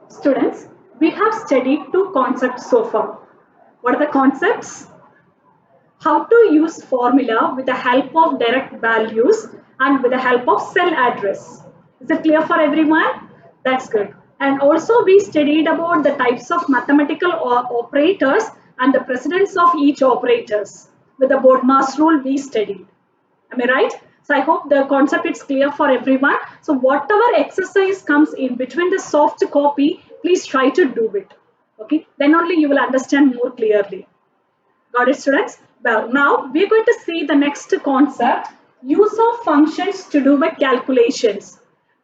Students, we have studied two concepts so far. What are the concepts? How to use formula with the help of direct values and with the help of cell address. Is it clear for everyone? That's good. And also we studied about the types of mathematical operators and the precedence of each operators. With the BODMAS rule we studied. Am I right? So I hope the concept is clear for everyone. So whatever exercise comes in between the soft copy, please try to do it. Okay, then only you will understand more clearly. Got it, students? Well, now we're going to see the next concept, use of functions to do with calculations.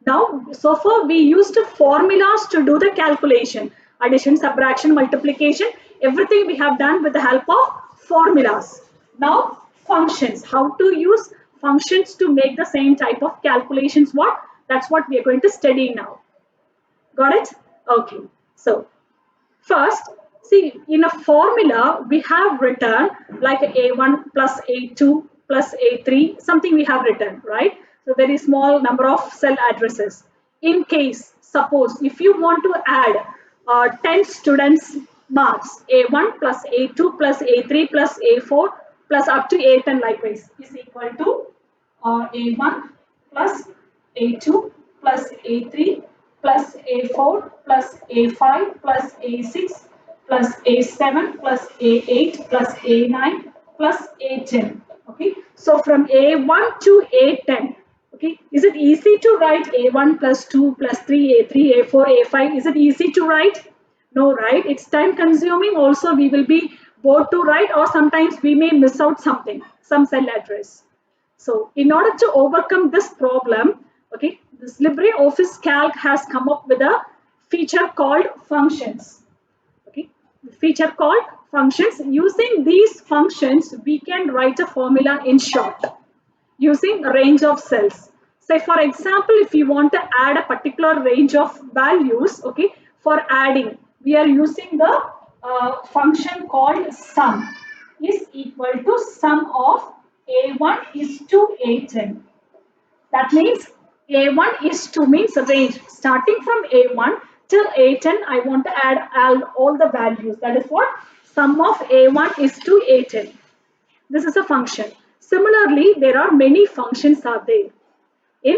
Now, so far we used formulas to do the calculation, addition, subtraction, multiplication, everything we have done with the help of formulas. Now, functions, how to use functions to make the same type of calculations. What? That's what we are going to study now. Got it? Okay. So, first, see, in a formula, we have written like A1 plus A2 plus A3, something we have written, right? So, very small number of cell addresses. In case, suppose, if you want to add 10 students' marks, A1 plus A2 plus A3 plus A4 plus up to A10 likewise is equal to A1 plus A2 plus A3 plus A4 plus A5 plus A6 plus A7 plus A8 plus A9 plus A10. Okay, so from A1 to A10. Okay, is it easy to write A1 plus 2 plus 3, A3, A4, A5? Is it easy to write? No, right? It's time consuming. Also, we will be bored to write, or sometimes we may miss out something, some cell address. So in order to overcome this problem, okay, this LibreOffice Calc has come up with a feature called functions. Okay, the feature called functions. Using these functions, we can write a formula in short using a range of cells. Say for example, if you want to add a particular range of values, okay, for adding, we are using the function called sum is equal to sum of A1 is to A10. That means A1 is to means range. Starting from A1 till A10, I want to add all the values. That is what sum of A1 is to A10. This is a function. Similarly, there are many functions are there in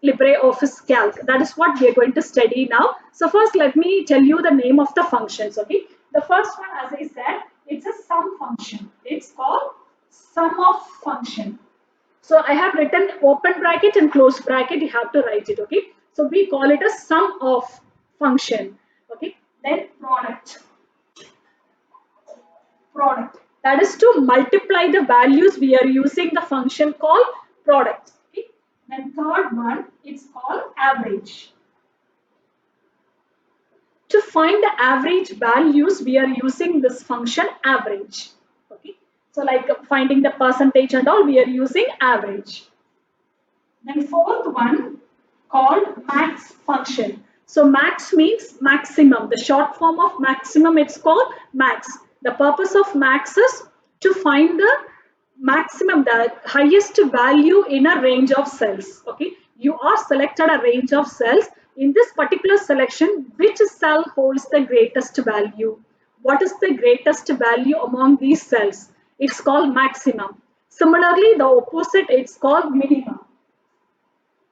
LibreOffice Calc. That is what we are going to study now. So first, let me tell you the name of the functions. Okay, the first one, as I said, it's a sum function. It's called sum of function. So I have written open bracket and close bracket. You have to write it. Okay, so we call it a sum of function. Okay, then product. That is to multiply the values. We are using the function called product. Okay. Then third one, it's called average. To find the average values, we are using this function average. Okay. So like finding the percentage and all, we are using average. Then fourth one called max function. So max means maximum. The short form of maximum, it's called max. The purpose of max is to find the maximum, the highest value in a range of cells. Okay, you are selected a range of cells. In this particular selection, which cell holds the greatest value? What is the greatest value among these cells? It's called maximum. Similarly, the opposite, it's called minimum.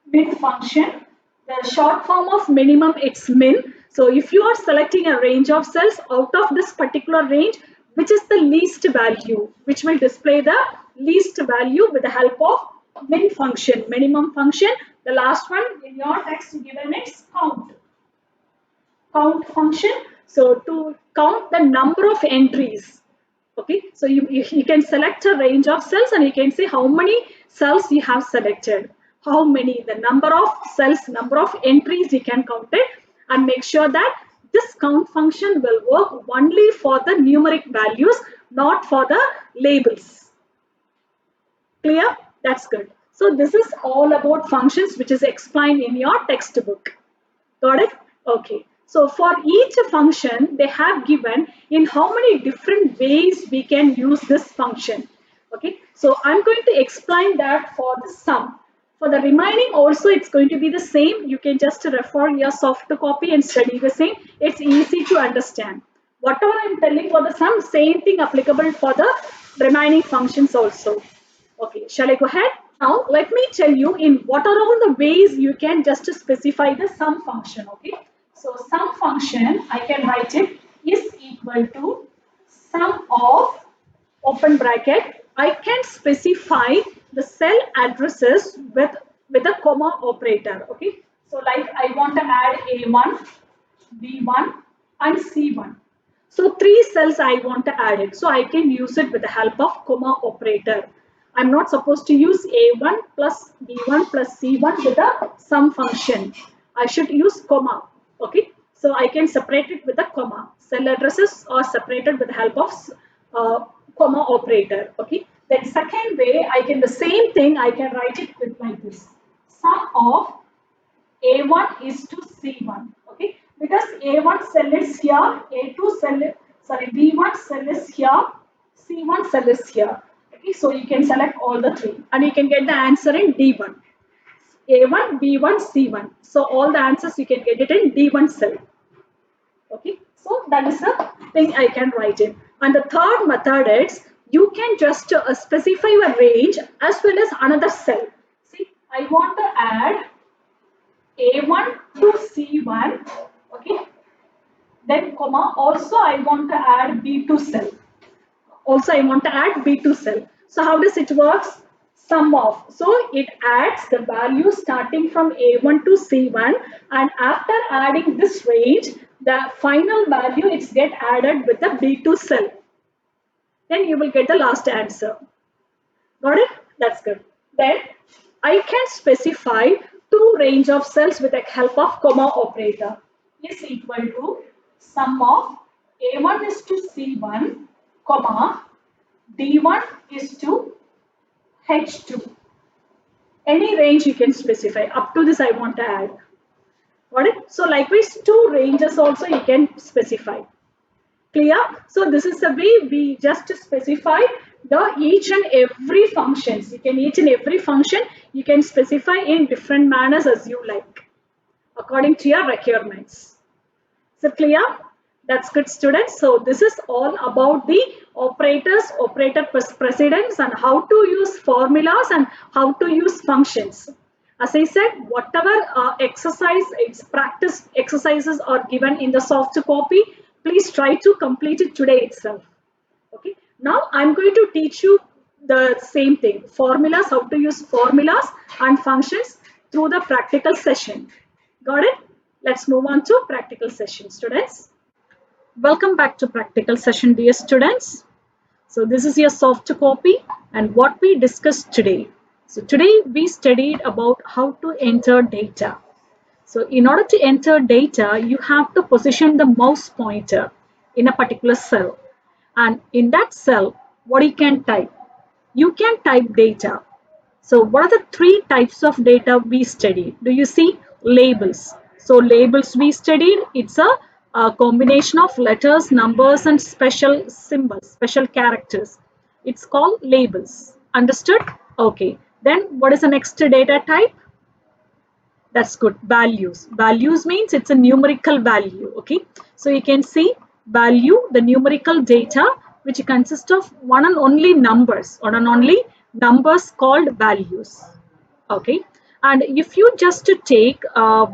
Min function, the short form of minimum, it's min. So if you are selecting a range of cells, out of this particular range, which is the least value, which will display the least value with the help of min function, minimum function. The last one in your text given is count function. So to count the number of entries. Okay, so you can select a range of cells and you can see how many cells you have selected, how many, the number of cells, number of entries you can count it, and make sure that this count function will work only for the numeric values, not for the labels. Clear? That's good. So this is all about functions which is explained in your textbook. Got it? Okay. So for each function, they have given in how many different ways we can use this function. Okay. So I'm going to explain that for the sum. For the remaining also, it's going to be the same. You can just refer your soft copy and study the same. It's easy to understand. Whatever I'm telling for the sum, same thing applicable for the remaining functions also. Okay, shall I go ahead? Now, let me tell you in what are all the ways you can just specify the sum function. Okay, so sum function, I can write it is equal to sum of open bracket. I can specify the cell addresses with a comma operator. Okay, so like I want to add A1, B1 and C1. So three cells I want to add it. So I can use it with the help of comma operator. I'm not supposed to use A1 plus B1 plus C1 with a sum function. I should use comma. Okay. So I can separate it with a comma. Cell addresses are separated with the help of comma operator. Okay. Then second way, I can the same thing I can write it with like this. Sum of a1 is to C1, okay? Because A1 cell is here, A2 cell, sorry, B1 cell is here, C1 cell is here. Okay, so you can select all the three and you can get the answer in D1. A1, B1, C1. So all the answers you can get it in D1 cell. Okay, so that is the thing I can write in. And the third method is you can just specify a range as well as another cell. See, I want to add a1 to C1, okay, then comma, also I want to add B2 cell. Also I want to add B2 cell. So how does it work? Sum of. So it adds the value starting from A1 to C1 and after adding this range, the final value is get added with the B2 cell. Then you will get the last answer. Got it? That's good. Then I can specify two range of cells with the help of comma operator is equal to sum of A1 is to C1, comma D1 is to H2. Any range you can specify. Up to this I want to add. Got it? So likewise two ranges also you can specify. Clear? So this is the way we just specify the each and every functions. You can each and every function you can specify in different manners as you like, according to your requirements. So clear? That's good, students. So this is all about the operators, operator precedence, and how to use formulas and how to use functions. As I said, whatever practice exercises are given in the soft copy, please try to complete it today itself. Okay. Now I'm going to teach you the same thing, formulas, how to use formulas and functions through the practical session. Got it? Let's move on to practical session, students. Welcome back to practical session, dear students. So this is your soft copy and what we discussed today. So today we studied about how to enter data. So in order to enter data, you have to position the mouse pointer in a particular cell. And in that cell, what you can type? You can type data. So what are the three types of data we studied? Do you see? Labels. So labels we studied, it's a combination of letters, numbers and special symbols, special characters. It's called labels. Understood? Okay. Then what is the next data type? That's good. Values. Values means it's a numerical value. Okay. So you can see value, the numerical data, which consists of one and only numbers, or an only numbers called values. Okay. And if you just take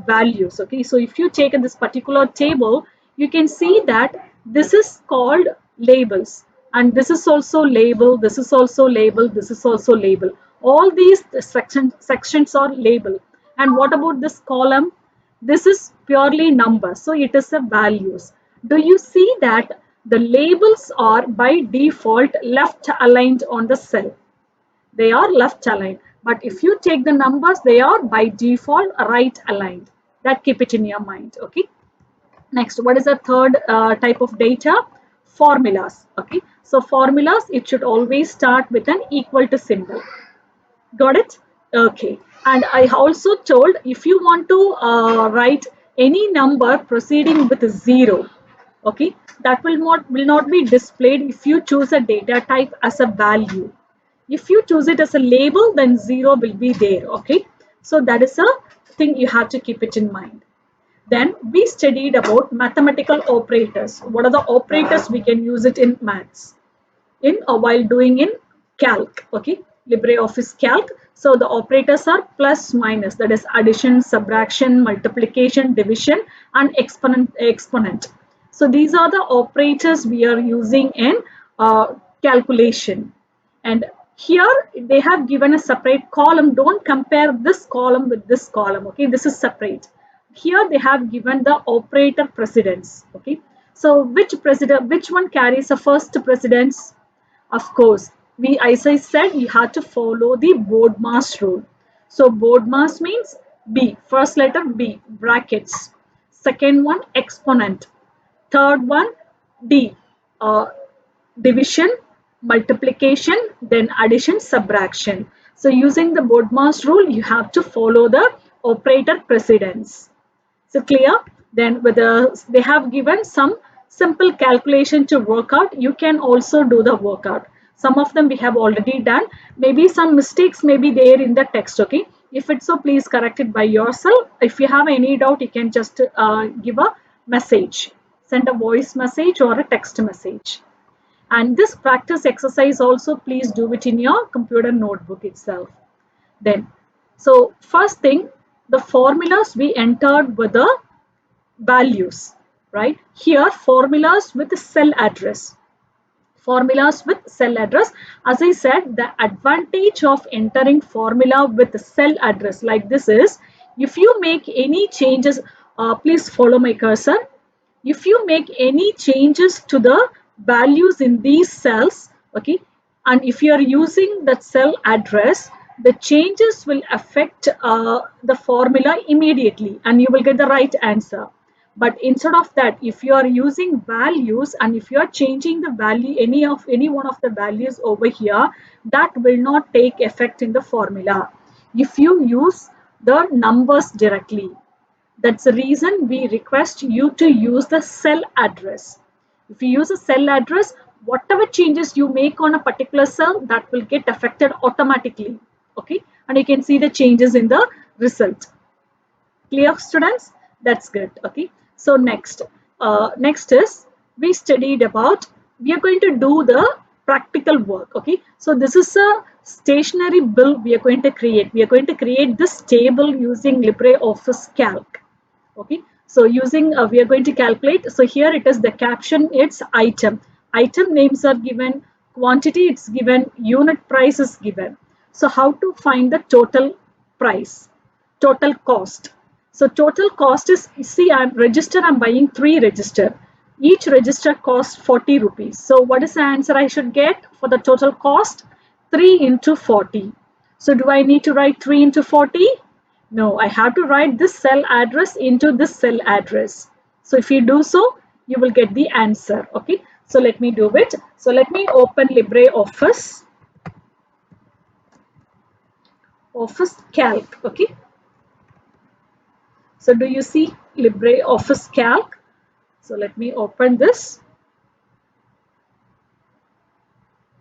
values, okay. So if you take this particular table, you can see that this is called labels. And this is also label, this is also label, this is also label. All these sections are label. And what about this column? This is purely numbers. So it is a values. Do you see that the labels are by default left aligned on the cell? They are left aligned. But if you take the numbers, they are by default right aligned. That keep it in your mind. Okay. Next, what is the third type of data? Formulas. Okay. So formulas, it should always start with an equal to symbol. Got it? Okay. And I also told if you want to write any number proceeding with 0, okay, that will not be displayed if you choose a data type as a value. If you choose it as a label, then 0 will be there. Okay. So that is a thing you have to keep it in mind. Then we studied about mathematical operators. What are the operators we can use it in maths? In while doing in calc, okay, LibreOffice calc. So the operators are plus minus, that is addition, subtraction, multiplication, division, and exponent. So these are the operators we are using in calculation. And here they have given a separate column. Don't compare this column with this column, okay, this is separate. Here they have given the operator precedence, okay. So which one carries the first precedence? Of course, as I said, you have to follow the BODMAS rule. So BODMAS means B, first letter B, brackets. Second one, exponent. Third one, D, uh, division, multiplication, then addition, subtraction. So using the BODMAS rule, you have to follow the operator precedence. So clear? Then whether they have given some simple calculation to work out, you can also do the workout. Some of them we have already done. Maybe some mistakes may be there in the text, okay? If it's so, please correct it by yourself. If you have any doubt, you can just give a message. Send a voice message or a text message. And this practice exercise also, please do it in your computer notebook itself. Then, so first thing, the formulas we entered were the values, right? Here, formulas with cell address. Formulas with cell address. As I said, the advantage of entering formula with cell address like this is, if you make any changes, please follow my cursor. If you make any changes to the values in these cells, okay, and if you are using that cell address, the changes will affect the formula immediately and you will get the right answer. But instead of that, if you are using values and if you are changing the value, any one of the values over here, that will not take effect in the formula if you use the numbers directly. That's the reason we request you to use the cell address. If you use a cell address, whatever changes you make on a particular cell, that will get affected automatically. Okay, and you can see the changes in the result. Clear, students? That's good. Okay. So next is we studied about, we are going to do the practical work. Okay. So this is a stationary bill we are going to create. We are going to create this table using LibreOffice Calc. Okay. So using we are going to calculate. So here it is the caption. It's item. Item names are given. Quantity it's given. Unit price is given. So how to find the total price? Total cost. So total cost is, see, I'm buying 3 register. Each register costs 40 rupees. So what is the answer I should get for the total cost? 3 into 40. So do I need to write 3 into 40? No, I have to write this cell address into this cell address. So if you do so, you will get the answer. Okay. So let me do it. So let me open LibreOffice. Office Calc. Okay. So do you see LibreOffice Calc? So let me open this.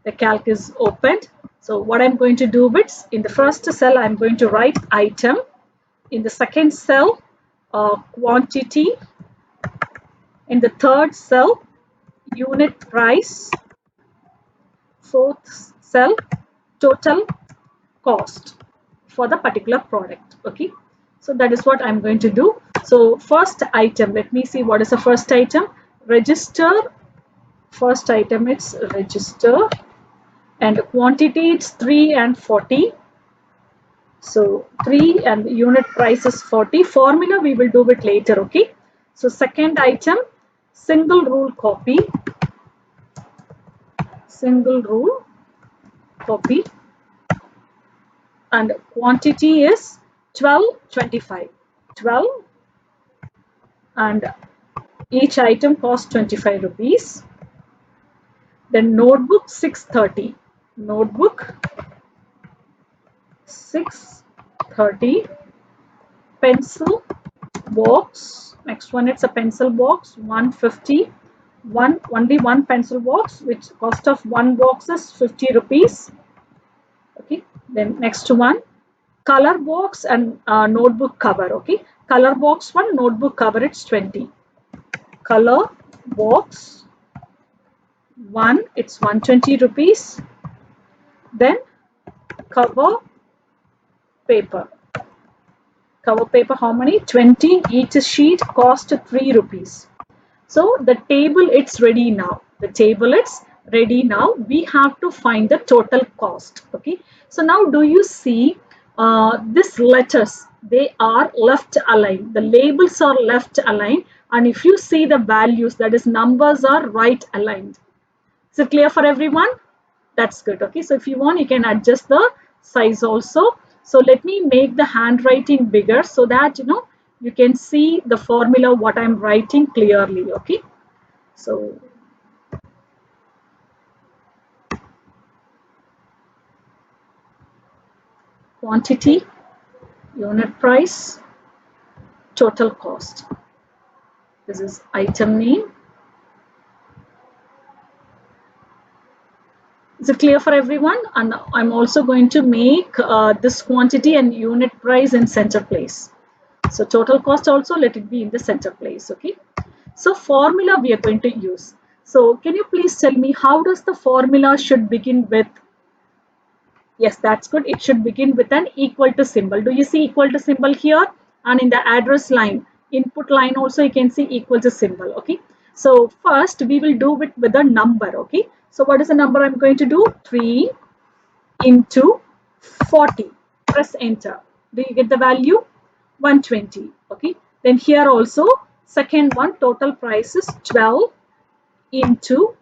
The calc is opened. So what I'm going to do is, in the first cell, I'm going to write item. In the second cell, quantity. In the third cell, unit price. Fourth cell, total cost for the particular product. Okay. So that is what I'm going to do. So first item, let me see what is the first item. Register. First item it's register, and quantity it's 3 and 40. So 3 and unit price is 40. Formula we will do it later. Okay. So second item, single rule copy. Single rule copy. And quantity is 12.25. 12 and each item costs 25 rupees. Then notebook 630. Notebook 630. Pencil box. Next one it's a pencil box 150. Only one pencil box, which cost of one box is 50 rupees. Okay. Then next one, color box and notebook cover. Okay, color box 1, notebook cover it's 20. Color box 1 it's 120 rupees. Then cover paper. Cover paper how many? 20. Each sheet cost 3 rupees. So the table it's ready now. The table it's ready now. We have to find the total cost. Okay. So now do you see these letters? They are left aligned. The labels are left aligned. And if you see the values, that is numbers are right aligned. Is it clear for everyone? That's good. Okay. So if you want, you can adjust the size also. So let me make the handwriting bigger so that you can see the formula what I'm writing clearly. Okay. So quantity, unit price, total cost. This is item name. Is it clear for everyone? And I'm also going to make this quantity and unit price in center place. So total cost also let it be in the center place. Okay. So formula we are going to use. So can you please tell me how does the formula should begin with? Yes, that's good. It should begin with an equal to symbol. Do you see equal to symbol here? And in the address line, input line also you can see equal to symbol. Okay. So first we will do it with a number. Okay. So what is the number I'm going to do? 3 into 40. Press enter. Do you get the value? 120. Okay. Then here also second one total price is 12 into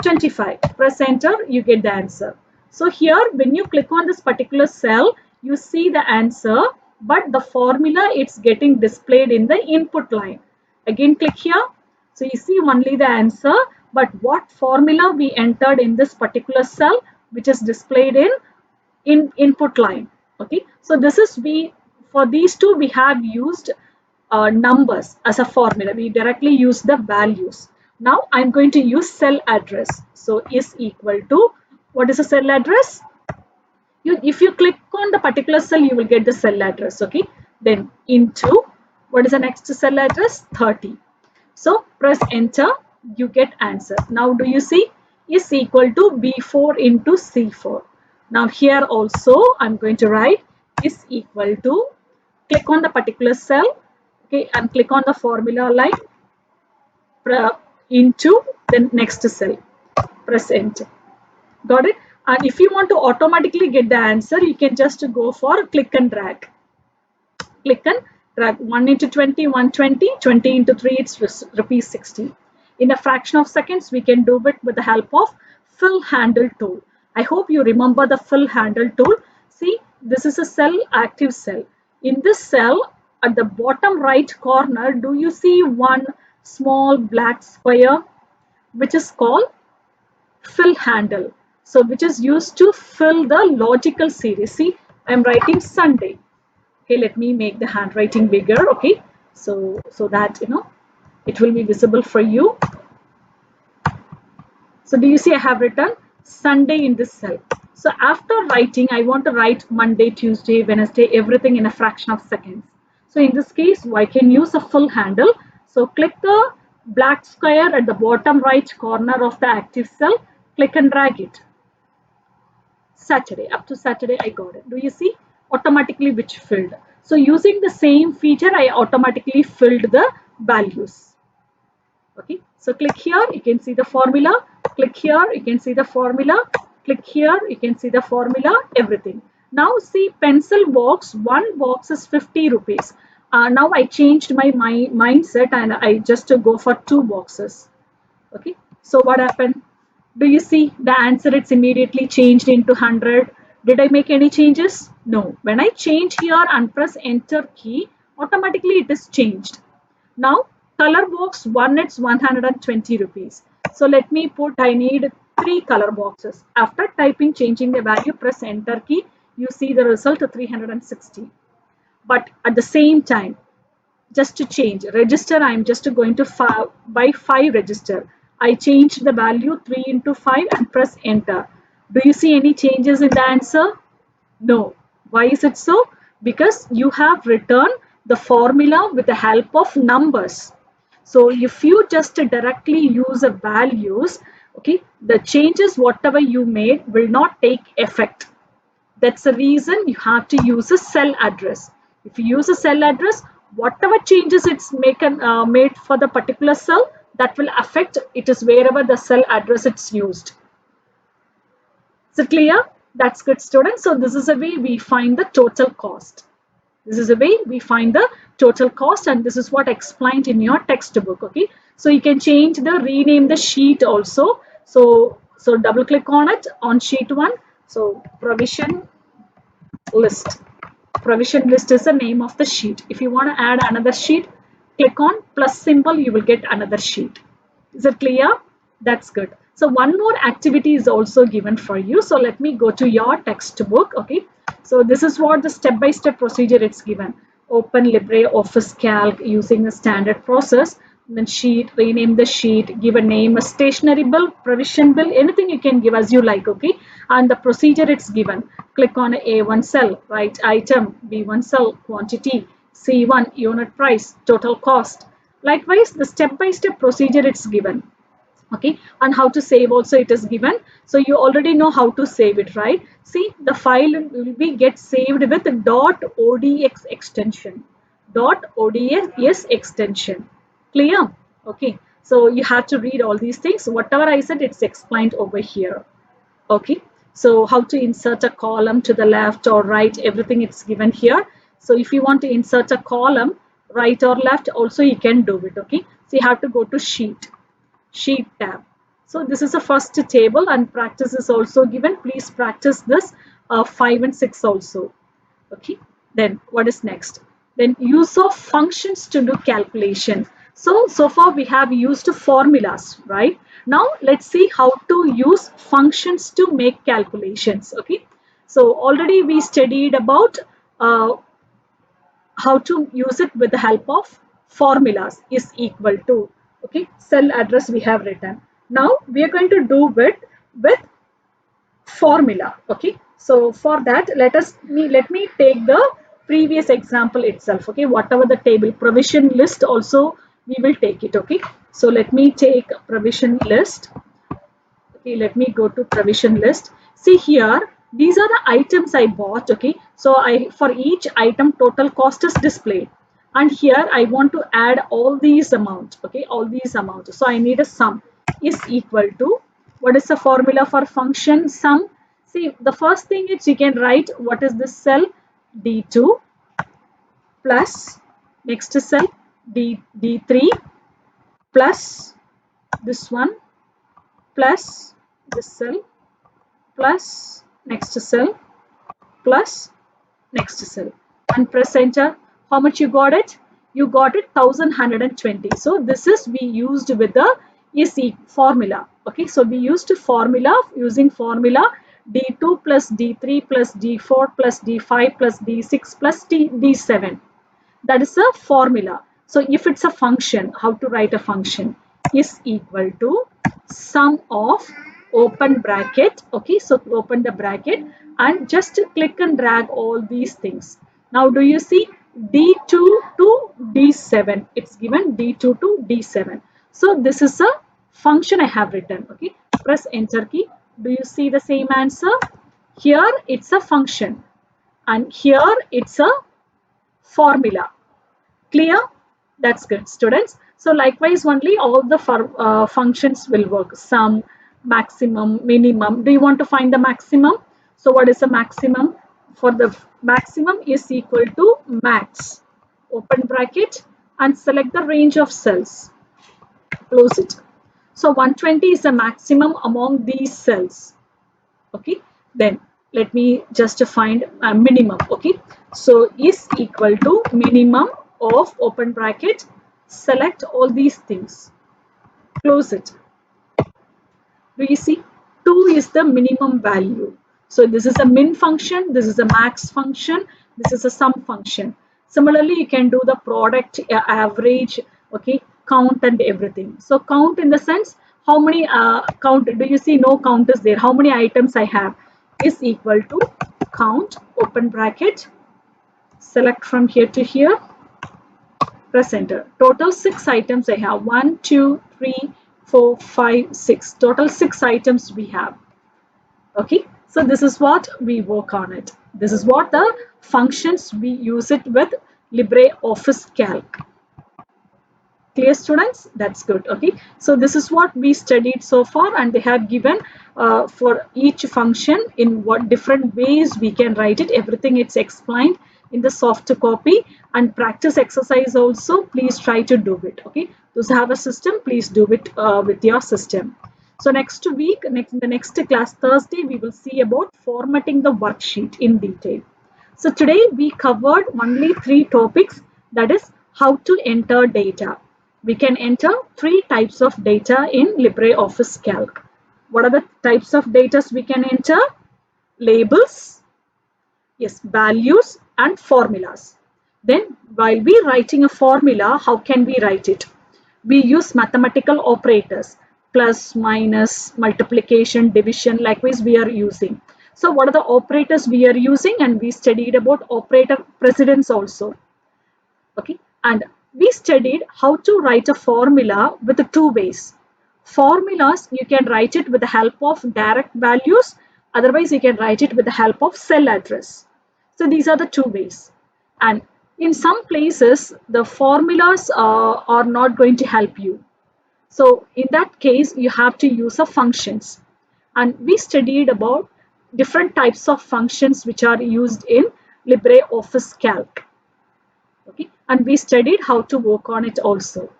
25. Press enter, you get the answer. So here when you click on this particular cell, you see the answer, but the formula it's getting displayed in the input line. Again click here. So you see only the answer, but what formula we entered in this particular cell which is displayed in input line. Okay. So this is for these two we have used numbers as a formula. We directly use the values. Now I'm going to use cell address. So is equal to, what is the cell address? If you click on the particular cell, you will get the cell address. Okay. Then into, what is the next cell address? 30. So press enter, you get answer. Now do you see? Is equal to B4 into C4. Now here also I'm going to write is equal to, click on the particular cell, okay, and click on the formula line into the next cell. Press enter. Got it? And if you want to automatically get the answer, you can just go for click and drag. Click and drag 1 into 20, 120, 20 into 3, it's rupees 60. In a fraction of seconds, we can do it with the help of fill handle tool. I hope you remember the fill handle tool. See, this is a cell, active cell. In this cell, at the bottom right corner, do you see one small black square, which is called fill handle? So, which is used to fill the logical series. See, I am writing Sunday. Okay, let me make the handwriting bigger. Okay, so that it will be visible for you. So do you see I have written Sunday in this cell? So after writing, I want to write Monday, Tuesday, Wednesday, everything in a fraction of seconds. So in this case, I can use a fill handle. So click the black square at the bottom right corner of the active cell, click and drag it. Saturday, up to Saturday, I got it. Do you see? Automatically which filled. So using the same feature, I automatically filled the values. Okay, so click here, you can see the formula. Click here, you can see the formula. Click here, you can see the formula, everything. Now see pencil box, one box is 50 rupees. Now I changed my mindset and I just go for 2 boxes. Okay, so what happened? Do you see the answer? It's immediately changed into 100. Did I make any changes? No. When I change here and press enter key, automatically it is changed. Now color box 1, it's 120 rupees. So let me put, I need 3 color boxes. After typing, changing the value, press enter key, you see the result 360. But at the same time, just to change register, I'm just going to buy 5 register. I changed the value 3 into 5 and press enter. Do you see any changes in the answer? No. Why is it so? because you have written the formula with the help of numbers. So if you just directly use a values, okay, the changes whatever you made will not take effect. That's the reason you have to use a cell address. If you use a cell address, whatever changes it's made for the particular cell, that will affect it is wherever the cell address it's used. Is it clear? That's good, students. So this is a way we find the total cost. This is the way we find the total cost, and this is what explained in your textbook. Okay, so you can change the rename the sheet also. So double click on it on sheet 1. So provision list. Provision list is the name of the sheet. If you want to add another sheet, click on plus symbol, you will get another sheet. Is it clear? That's good. So one more activity is also given for you. So let me go to your textbook. Okay. So this is what the step-by-step procedure it's given. Open LibreOffice Calc using the standard process. Then sheet, rename the sheet, give a name, a stationery bill, provision bill, anything you can give as you like. Okay. And the procedure it's given. Click on A1 cell, write item, B1 cell, quantity, C1 unit price, total cost. Likewise, the step-by-step procedure it's given. Okay, and how to save also it is given. So you already know how to save it, right? See, the file will be get saved with .odx extension. .ods extension. Clear? Okay, so you have to read all these things. Whatever I said, it's explained over here. Okay, so how to insert a column to the left or right, everything it's given here. So if you want to insert a column right or left, also you can do it. Okay, so you have to go to sheet tab. So this is the first table, and practice is also given. Please practice this 5 and 6 also. Okay, then what is next? Then use of functions to do calculation. So far we have used formulas, right? Now let's see how to use functions to make calculations. Okay, so already we studied about uh, how to use it with the help of formulas. Is equal to, okay, cell address we have written. Now we are going to do it with formula. Okay, so for that, let me take the previous example itself. Okay, whatever the table provision list also we will take it. Okay, so let me take provision list. Okay, let me go to provision list. See here, these are the items I bought. Okay, so I for each item total cost is displayed, and here I want to add all these amount. Okay, all these amounts. So I need a sum is equal to, what is the formula for function sum? See, the first thing is you can write what is this cell D2 plus next cell D3 plus this one plus this cell plus next cell plus next cell, and press enter. How much you got it? You got it 1120. So this is we used with the EC formula. Okay, so we used formula using formula D2 plus D3 plus D4 plus D5 plus D6 plus D7. That is a formula. So if it's a function, how to write a function? Is equal to sum of open bracket. Okay, so open the bracket and just click and drag all these things. Now do you see D2 to D7? It's given D2 to D7. So this is a function I have written. Okay, press enter key. Do you see the same answer? Here it's a function and here it's a formula. Clear? That's good, students. So likewise only all the functions will work. Sum, maximum, minimum. Do you want to find the maximum? So what is the maximum? For the maximum is equal to max. Open bracket and select the range of cells. Close it. So 120 is the maximum among these cells. Okay, then let me just find a minimum. Okay, so is equal to minimum of open bracket, select all these things, close it. Do you see? 2 is the minimum value. So this is a min function, this is a max function, this is a sum function. Similarly, you can do the product, average, okay, count and everything. So count in the sense, how many count, do you see no count is there? How many items I have is equal to count, open bracket, Select from here to here, press enter. Total 6 items I have. 1, 2, 3, 4, 5, 6. Total 6 items we have. Okay, so this is what we work on it. This is what the functions we use it with LibreOffice Calc. Clear, students? That's good. Okay, so this is what we studied so far, and they have given for each function in what different ways we can write it. Everything it's explained in the soft copy, and practice exercise also. Please try to do it. Okay, those who have a system, please do it with your system. So next week, the next class, Thursday, we will see about formatting the worksheet in detail. So today we covered only 3 topics, that is how to enter data. We can enter 3 types of data in LibreOffice Calc. What are the types of data we can enter? Labels, yes, values and formulas. Then while we writing a formula, how can we write it? We use mathematical operators, plus, minus, multiplication, division, likewise we are using. So what are the operators we are using? And we studied about operator precedence also. Okay, and we studied how to write a formula with the 2 ways. Formulas, you can write it with the help of direct values, otherwise you can write it with the help of cell address. So these are the 2 ways, and in some places the formulas are not going to help you. So in that case you have to use a functions, and we studied about different types of functions which are used in LibreOffice Calc. Okay, and we studied how to work on it also.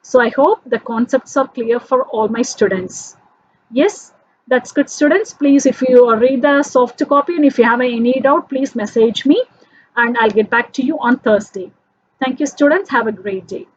So I hope the concepts are clear for all my students. Yes, that's good, students. Please, if you read the soft copy and if you have any doubt, please message me and I'll get back to you on Thursday. Thank you, students. Have a great day.